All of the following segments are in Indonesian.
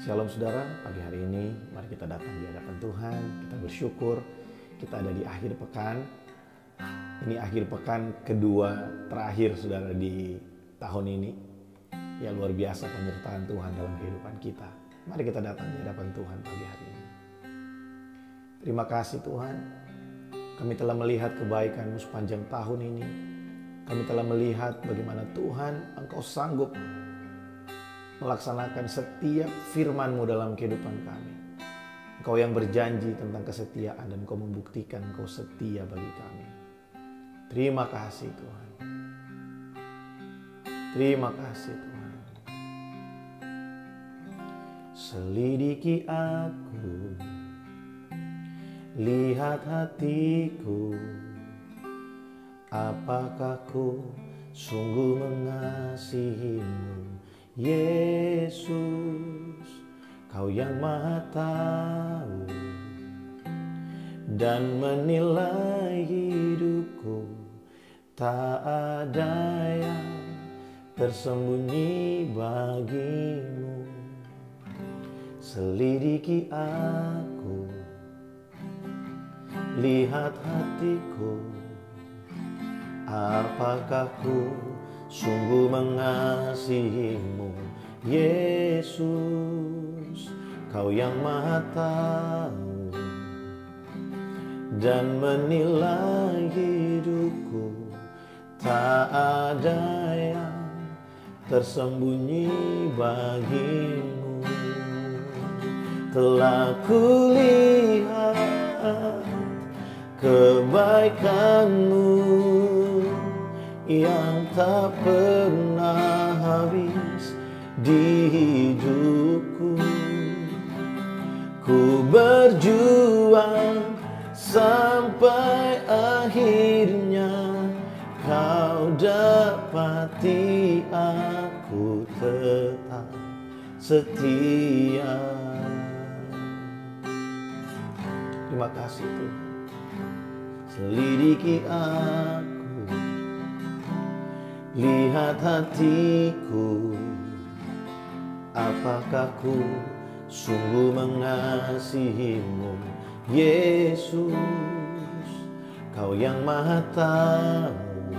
Shalom saudara, pagi hari ini mari kita datang di hadapan Tuhan, kita bersyukur, kita ada di akhir pekan. Ini akhir pekan kedua terakhir saudara di tahun ini. Ya luar biasa penyertaan Tuhan dalam kehidupan kita. Mari kita datang di hadapan Tuhan pagi hari ini. Terima kasih Tuhan, kami telah melihat kebaikan-Mu sepanjang tahun ini. Kami telah melihat bagaimana Tuhan Engkau sanggup melaksanakan setiap firman-Mu dalam kehidupan kami. Engkau yang berjanji tentang kesetiaan dan Engkau membuktikan Engkau setia bagi kami. Terima kasih Tuhan. Terima kasih Tuhan. Selidiki aku, lihat hatiku, apakah ku sungguh mengasihi-Mu, Yesus, Kau yang Maha Tahu dan menilai hidupku. Tak ada yang tersembunyi bagi-Mu. Selidiki aku, lihat hatiku, apakah ku sungguh mengasihi-Mu, Yesus, Kau yang Maha Tahu dan menilai hidupku. Tak ada yang tersembunyi bagi-Mu. Telah kulihat kebaikan-Mu yang tak pernah habis di hidupku. Ku berjuang sampai akhirnya Kau dapati aku tetap setia. Terima kasih Tuhan. Selidiki aku, lihat hatiku, apakah ku sungguh mengasihi-Mu, Yesus, Kau yang Maha Tahu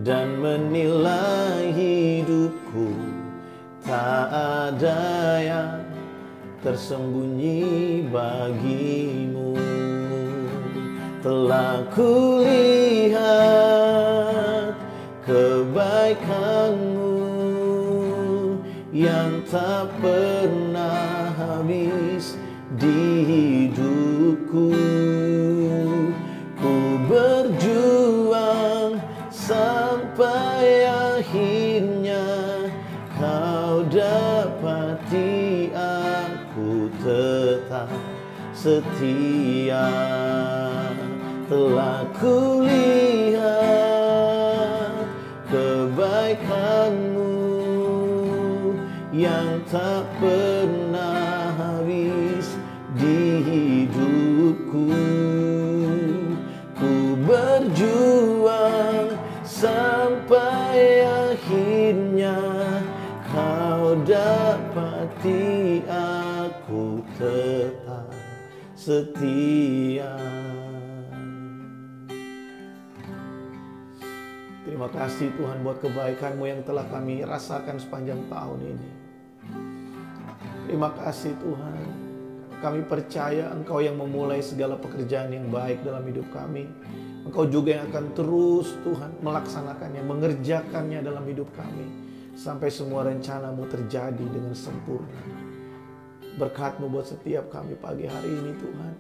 dan menilai hidupku. Tak ada yang tersembunyi bagi-Mu. Telah kulihat kebaikan-Mu yang tak pernah habis di hidupku. Ku berjuang sampai akhirnya Kau dapati aku tetap setia. Telah kulihat kebaikan-Mu yang tak pernah habis di hidupku. Ku berjuang sampai akhirnya Kau dapati aku tetap setia. Terima kasih Tuhan buat kebaikan-Mu yang telah kami rasakan sepanjang tahun ini. Terima kasih Tuhan. Kami percaya Engkau yang memulai segala pekerjaan yang baik dalam hidup kami. Engkau juga yang akan terus Tuhan melaksanakannya, mengerjakannya dalam hidup kami. Sampai semua rencana-Mu terjadi dengan sempurna. Berkat-Mu buat setiap kami pagi hari ini Tuhan.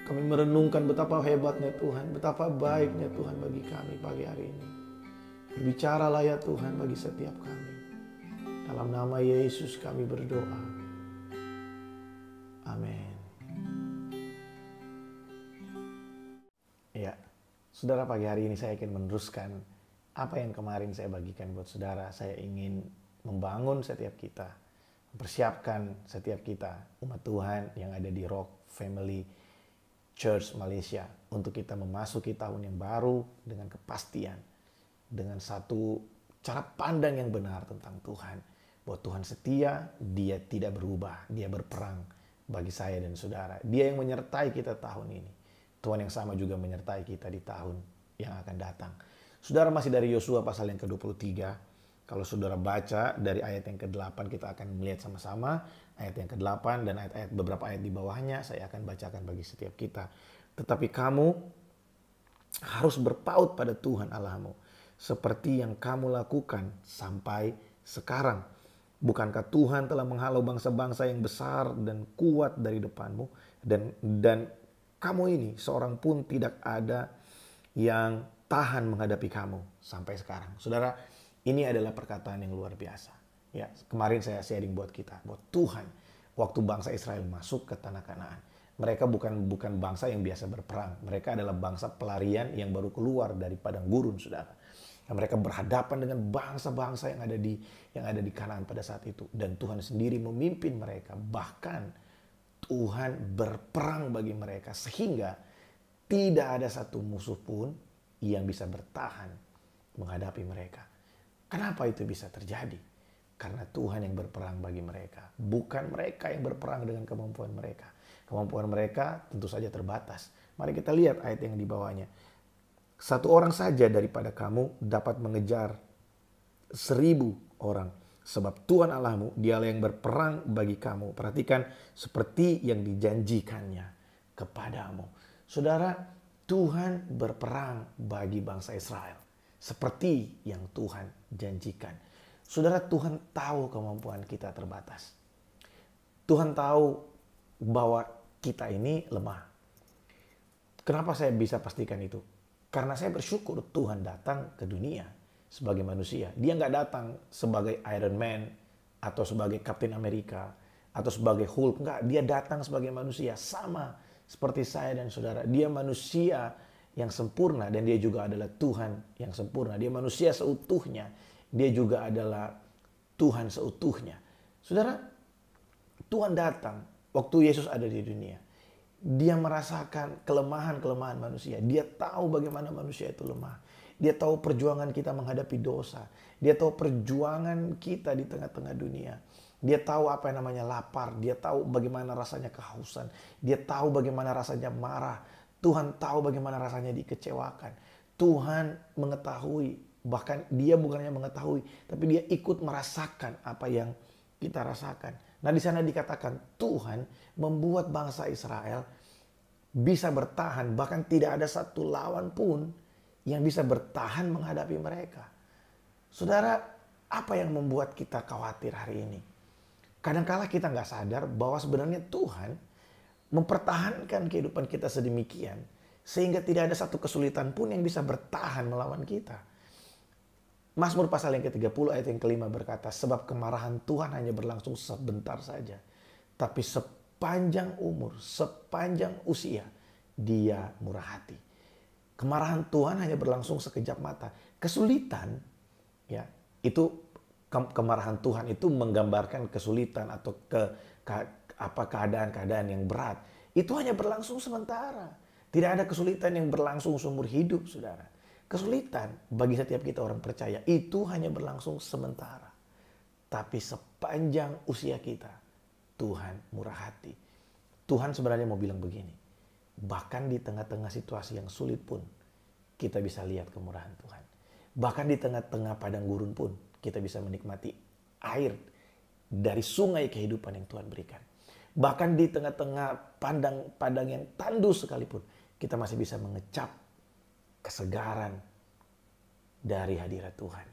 Kami merenungkan betapa hebatnya Tuhan, betapa baiknya Tuhan bagi kami pagi hari ini. Berbicaralah ya Tuhan bagi setiap kami. Dalam nama Yesus kami berdoa. Amin. Ya, saudara, pagi hari ini saya ingin meneruskan apa yang kemarin saya bagikan buat saudara. Saya ingin membangun setiap kita, mempersiapkan setiap kita, umat Tuhan yang ada di Rock Family Church Malaysia, untuk kita memasuki tahun yang baru dengan kepastian, dengan satu cara pandang yang benar tentang Tuhan, bahwa Tuhan setia, Dia tidak berubah, Dia berperang bagi saya dan saudara. Dia yang menyertai kita tahun ini. Tuhan yang sama juga menyertai kita di tahun yang akan datang. Saudara, masih dari Yosua pasal yang ke-23. Kalau saudara baca dari ayat yang ke-8, kita akan melihat sama-sama ayat yang ke-8 dan ayat-ayat beberapa ayat di bawahnya saya akan bacakan bagi setiap kita. Tetapi kamu harus berpaut pada Tuhan Allahmu seperti yang kamu lakukan sampai sekarang. Bukankah Tuhan telah menghalau bangsa-bangsa yang besar dan kuat dari depanmu, dan kamu ini seorang pun tidak ada yang tahan menghadapi kamu sampai sekarang. Saudara, ini adalah perkataan yang luar biasa. Ya, kemarin saya sharing buat kita bahwa Tuhan waktu bangsa Israel masuk ke tanah Kanaan, mereka bukan bangsa yang biasa berperang. Mereka adalah bangsa pelarian yang baru keluar dari padang gurun, saudara. Dan mereka berhadapan dengan bangsa-bangsa yang ada di Kanaan pada saat itu, dan Tuhan sendiri memimpin mereka. Bahkan Tuhan berperang bagi mereka sehingga tidak ada satu musuh pun yang bisa bertahan menghadapi mereka. Kenapa itu bisa terjadi? Karena Tuhan yang berperang bagi mereka, bukan mereka yang berperang dengan kemampuan mereka. Kemampuan mereka tentu saja terbatas. Mari kita lihat ayat yang di bawahnya. 1 orang saja daripada kamu dapat mengejar 1000 orang. Sebab Tuhan Allahmu, Dialah yang berperang bagi kamu. Perhatikan, seperti yang dijanjikannya kepadamu. Saudara, Tuhan berperang bagi bangsa Israel seperti yang Tuhan janjikan. Saudara, Tuhan tahu kemampuan kita terbatas. Tuhan tahu bahwa kita ini lemah. Kenapa saya bisa pastikan itu? Karena saya bersyukur Tuhan datang ke dunia sebagai manusia. Dia nggak datang sebagai Iron Man atau sebagai Captain America atau sebagai Hulk. Nggak, dia datang sebagai manusia. Sama seperti saya dan saudara. Dia manusia yang sempurna dan dia juga adalah Tuhan yang sempurna. Dia manusia seutuhnya. Dia juga adalah Tuhan seutuhnya. Saudara, Tuhan datang waktu Yesus ada di dunia. Dia merasakan kelemahan-kelemahan manusia. Dia tahu bagaimana manusia itu lemah. Dia tahu perjuangan kita menghadapi dosa. Dia tahu perjuangan kita di tengah-tengah dunia. Dia tahu apa yang namanya lapar. Dia tahu bagaimana rasanya kehausan. Dia tahu bagaimana rasanya marah. Tuhan tahu bagaimana rasanya dikecewakan. Tuhan mengetahui. Bahkan dia bukan hanya mengetahui, tapi dia ikut merasakan apa yang kita rasakan. Nah, di sana dikatakan Tuhan membuat bangsa Israel bisa bertahan, bahkan tidak ada satu lawan pun yang bisa bertahan menghadapi mereka. Saudara, apa yang membuat kita khawatir hari ini? Kadang-kala kita nggak sadar bahwa sebenarnya Tuhan mempertahankan kehidupan kita sedemikian sehingga tidak ada satu kesulitan pun yang bisa bertahan melawan kita. Mazmur pasal yang ke-30 ayat yang ke-5 berkata, sebab kemarahan Tuhan hanya berlangsung sebentar saja, tapi sepanjang umur, sepanjang usia, Dia murah hati. Kemarahan Tuhan hanya berlangsung sekejap mata. Kesulitan, ya, itu kemarahan Tuhan itu menggambarkan kesulitan atau keadaan-keadaan yang berat. Itu hanya berlangsung sementara. Tidak ada kesulitan yang berlangsung seumur hidup, saudara. Kesulitan bagi setiap kita orang percaya itu hanya berlangsung sementara. Tapi sepanjang usia kita, Tuhan murah hati. Tuhan sebenarnya mau bilang begini, bahkan di tengah-tengah situasi yang sulit pun, kita bisa lihat kemurahan Tuhan. Bahkan di tengah-tengah padang gurun pun, kita bisa menikmati air dari sungai kehidupan yang Tuhan berikan. Bahkan di tengah-tengah padang yang tandus sekalipun, kita masih bisa mengecap kesegaran dari hadirat Tuhan.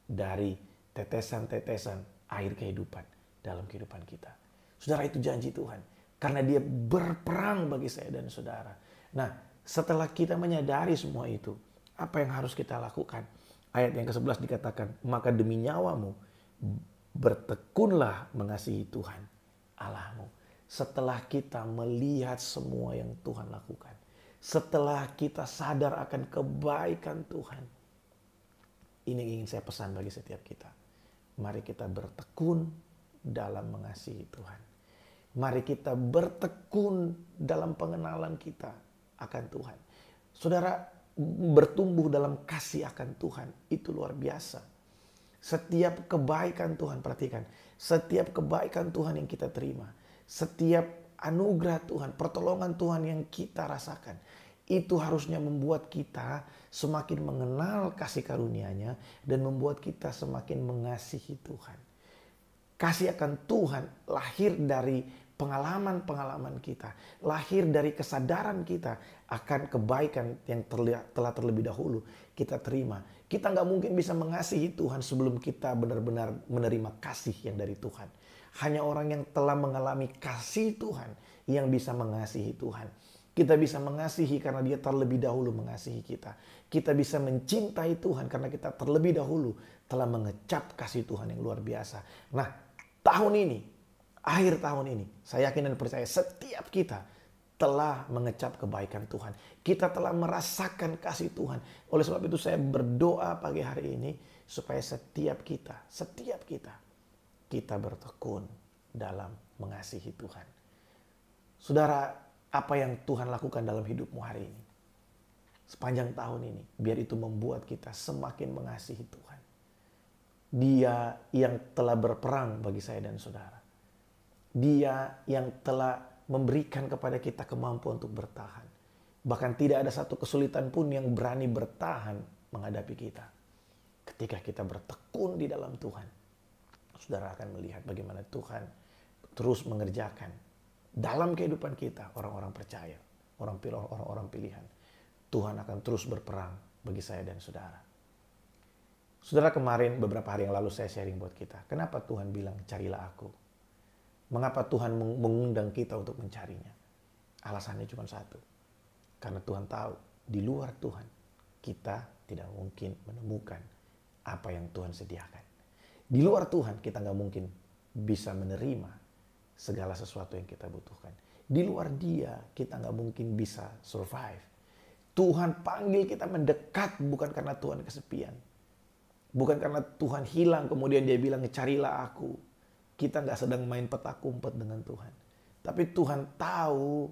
Dari tetesan-tetesan air kehidupan dalam kehidupan kita. Saudara, itu janji Tuhan. Karena Dia berperang bagi saya dan saudara. Nah, setelah kita menyadari semua itu, apa yang harus kita lakukan? Ayat yang ke-11 dikatakan, maka demi nyawamu, bertekunlah mengasihi Tuhan Allahmu. Setelah kita melihat semua yang Tuhan lakukan. Setelah kita sadar akan kebaikan Tuhan. Ini ingin saya pesan bagi setiap kita. Mari kita bertekun dalam mengasihi Tuhan. Mari kita bertekun dalam pengenalan kita akan Tuhan. Saudara, bertumbuh dalam kasih akan Tuhan itu luar biasa. Setiap kebaikan Tuhan, perhatikan. Setiap kebaikan Tuhan yang kita terima. Setiap anugerah Tuhan, pertolongan Tuhan yang kita rasakan. Itu harusnya membuat kita semakin mengenal kasih karunia-Nya dan membuat kita semakin mengasihi Tuhan. Kasih akan Tuhan lahir dari pengalaman-pengalaman kita. Lahir dari kesadaran kita akan kebaikan yang telah terlebih dahulu kita terima. Kita nggak mungkin bisa mengasihi Tuhan sebelum kita benar-benar menerima kasih yang dari Tuhan. Hanya orang yang telah mengalami kasih Tuhan yang bisa mengasihi Tuhan. Kita bisa mengasihi karena Dia terlebih dahulu mengasihi kita. Kita bisa mencintai Tuhan karena kita terlebih dahulu telah mengecap kasih Tuhan yang luar biasa. Nah, tahun ini, akhir tahun ini, saya yakin dan percaya setiap kita telah mengecap kebaikan Tuhan. Kita telah merasakan kasih Tuhan. Oleh sebab itu saya berdoa pagi hari ini supaya setiap kita bertekun dalam mengasihi Tuhan. Saudara, apa yang Tuhan lakukan dalam hidupmu hari ini, sepanjang tahun ini, biar itu membuat kita semakin mengasihi Tuhan. Dia yang telah berperang bagi saya dan saudara. Dia yang telah memberikan kepada kita kemampuan untuk bertahan. Bahkan tidak ada satu kesulitan pun yang berani bertahan menghadapi kita. Ketika kita bertekun di dalam Tuhan, saudara akan melihat bagaimana Tuhan terus mengerjakan dalam kehidupan kita orang-orang percaya, orang-orang pilihan. Tuhan akan terus berperang bagi saya dan saudara. Saudara, kemarin beberapa hari yang lalu saya sharing buat kita. Kenapa Tuhan bilang carilah aku? Mengapa Tuhan mengundang kita untuk mencarinya? Alasannya cuma satu. Karena Tuhan tahu di luar Tuhan kita tidak mungkin menemukan apa yang Tuhan sediakan. Di luar Tuhan kita nggak mungkin bisa menerima segala sesuatu yang kita butuhkan. Di luar Dia kita nggak mungkin bisa survive. Tuhan panggil kita mendekat bukan karena Tuhan kesepian. Bukan karena Tuhan hilang kemudian Dia bilang carilah aku. Kita nggak sedang main petak umpet dengan Tuhan. Tapi Tuhan tahu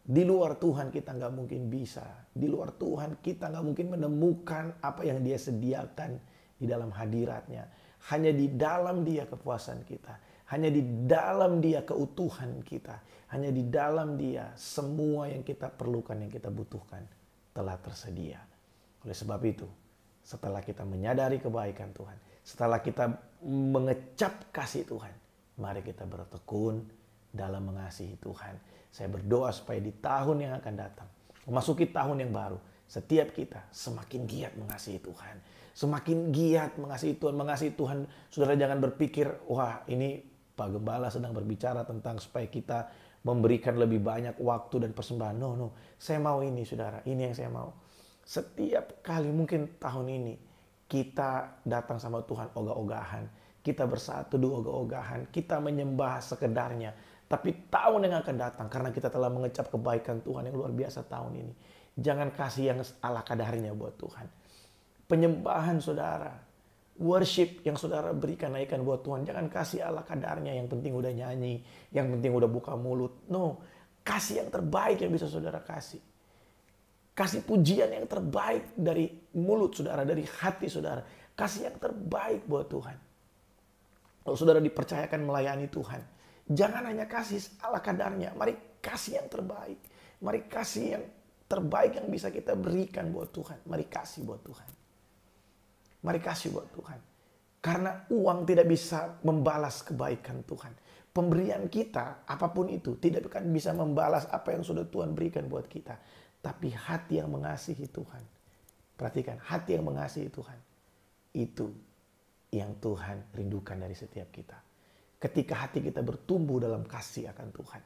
di luar Tuhan kita nggak mungkin bisa. Di luar Tuhan kita nggak mungkin menemukan apa yang Dia sediakan di dalam hadirat-Nya. Hanya di dalam Dia kepuasan kita. Hanya di dalam Dia keutuhan kita. Hanya di dalam Dia semua yang kita perlukan, yang kita butuhkan telah tersedia. Oleh sebab itu, setelah kita menyadari kebaikan Tuhan, setelah kita mengecap kasih Tuhan, mari kita bertekun dalam mengasihi Tuhan. Saya berdoa supaya di tahun yang akan datang, memasuki tahun yang baru, setiap kita semakin giat mengasihi Tuhan. Semakin giat mengasihi Tuhan. Mengasihi Tuhan, saudara jangan berpikir, wah ini Pak Gembala sedang berbicara tentang supaya kita memberikan lebih banyak waktu dan persembahan. No. Saya mau ini, saudara. Ini yang saya mau. Setiap kali mungkin tahun ini kita datang sama Tuhan ogah-ogahan. Kita bersatu ogah-ogahan. Kita menyembah sekedarnya. Tapi tahun yang akan datang, karena kita telah mengecap kebaikan Tuhan yang luar biasa tahun ini, jangan kasih yang ala kadarnya buat Tuhan. Penyembahan saudara, worship yang saudara berikan, naikkan buat Tuhan, jangan kasih ala kadarnya, yang penting udah nyanyi, yang penting udah buka mulut. No, kasih yang terbaik yang bisa saudara kasih. Kasih pujian yang terbaik dari mulut saudara, dari hati saudara. Kasih yang terbaik buat Tuhan. Kalau saudara dipercayakan melayani Tuhan, jangan hanya kasih ala kadarnya, mari kasih yang terbaik. Mari kasih yang terbaik yang bisa kita berikan buat Tuhan. Mari kasih buat Tuhan. Mari kasih buat Tuhan. Karena uang tidak bisa membalas kebaikan Tuhan. Pemberian kita, apapun itu, tidak akan bisa membalas apa yang sudah Tuhan berikan buat kita. Tapi hati yang mengasihi Tuhan. Perhatikan, hati yang mengasihi Tuhan. Itu yang Tuhan rindukan dari setiap kita. Ketika hati kita bertumbuh dalam kasih akan Tuhan.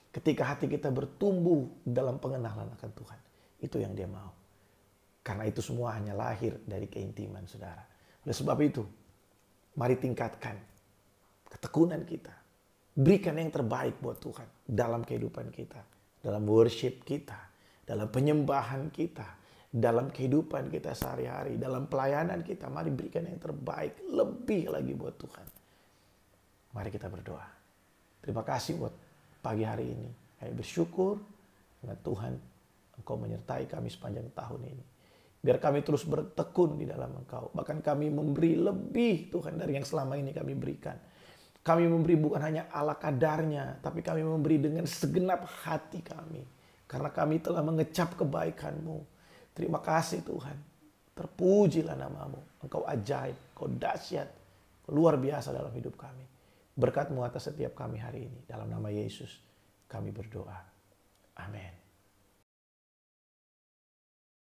Ketika hati kita bertumbuh dalam pengenalan akan Tuhan. Itu yang Dia mau. Karena itu semua hanya lahir dari keintiman saudara. Oleh sebab itu, mari tingkatkan ketekunan kita. Berikan yang terbaik buat Tuhan dalam kehidupan kita. Dalam worship kita. Dalam penyembahan kita. Dalam kehidupan kita sehari-hari. Dalam pelayanan kita. Mari berikan yang terbaik. Lebih lagi buat Tuhan. Mari kita berdoa. Terima kasih buat pagi hari ini. Kami bersyukur karena Tuhan, Engkau menyertai kami sepanjang tahun ini. Biar kami terus bertekun di dalam Engkau. Bahkan kami memberi lebih Tuhan dari yang selama ini kami berikan. Kami memberi bukan hanya ala kadarnya, tapi kami memberi dengan segenap hati kami. Karena kami telah mengecap kebaikan-Mu. Terima kasih Tuhan. Terpujilah nama-Mu. Engkau ajaib, Engkau dahsyat, luar biasa dalam hidup kami. Berkat-Mu atas setiap kami hari ini. Dalam nama Yesus kami berdoa. Amin.